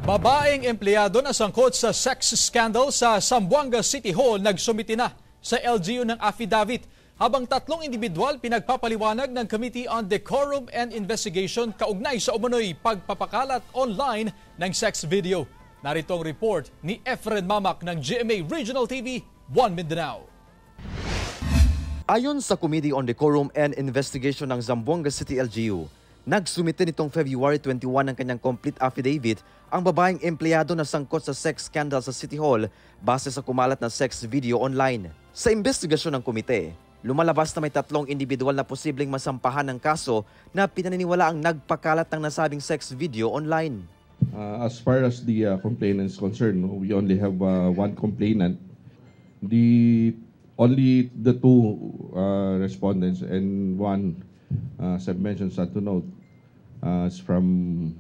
Babaeng empleyado na sangkot sa sex scandal sa Zamboanga City Hall nagsumiti na sa LGU ng affidavit, habang tatlong individual pinagpapaliwanag ng Committee on Decorum and Investigation kaugnay sa umano'y pagpapakalat online ng sex video. Narito ang report ni Efren Mamak ng GMA Regional TV 1 Mindanao. Ayon sa Committee on Decorum and Investigation ng Zamboanga City LGU, nagsumite nitong February 21 ng kanyang complete affidavit ang babaeng empleyado na sangkot sa sex scandal sa City Hall base sa kumalat na sex video online. Sa investigasyon ng komite, lumalabas na may tatlong individual na posibleng masampahan ng kaso na pinaniniwala ang nagpakalat ng nasabing sex video online. As far as the complainant is concerned, we only have one complainant. Only the two respondents and one, as I mentioned, sad to note, is from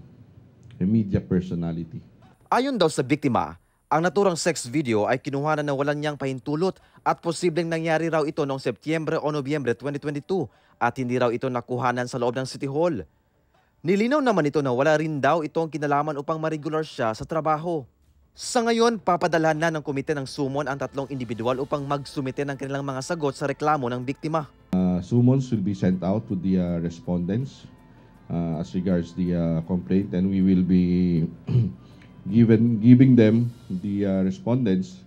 a media personality. Ayon daw sa biktima, ang naturang sex video ay kinuhanan na walang niyang pahintulot at posibleng nangyari raw ito noong Setyembre o Nobyembre 2022 at hindi raw ito nakuhanan sa loob ng City Hall. Nilinaw naman ito na wala rin daw itong kinalaman upang ma-regular siya sa trabaho. Sa ngayon, papadalhan na ng komite ng sumon ang tatlong individual upang magsumite ng kanilang mga sagot sa reklamo ng biktima. Summons will be sent out to the respondents as regards the complaint, and we will be giving them, the respondents,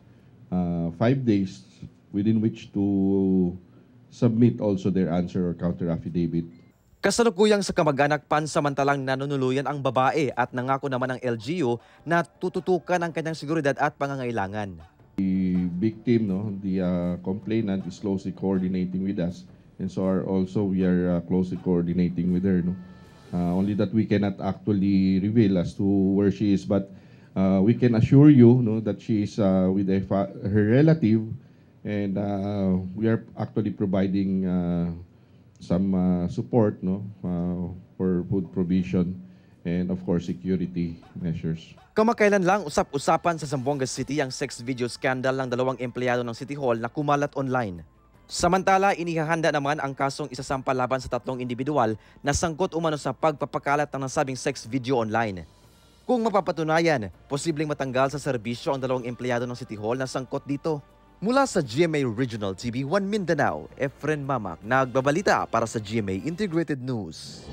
5 days within which to submit also their answer or counter affidavit. Kasalukuyang sa kamag-anak, pansamantalang nanunuluyan ang babae at nangako naman ang LGU na tututukan ang kanyang seguridad at pangangailangan. The victim, the complainant, is closely coordinating with us, and so we are closely coordinating with her. Only that we cannot actually reveal as to where she is, but we can assure you that she is with her relative, and we are actually providing some support for food provision and of course security measures. Kamakailan lang usap-usapan sa Zamboanga City ang sex video scandal ng dalawang empleyado ng City Hall na kumalat online. Samantala, inihahanda naman ang kasong isasampa laban sa tatlong individual na sangkot umano sa pagpapakalat ng nasabing sex video online. Kung mapapatunayan, posibleng matanggal sa serbisyo ang dalawang empleyado ng City Hall na sangkot dito. Mula sa GMA Regional TV 1 Mindanao, Efren Mamak, nagbabalita para sa GMA Integrated News.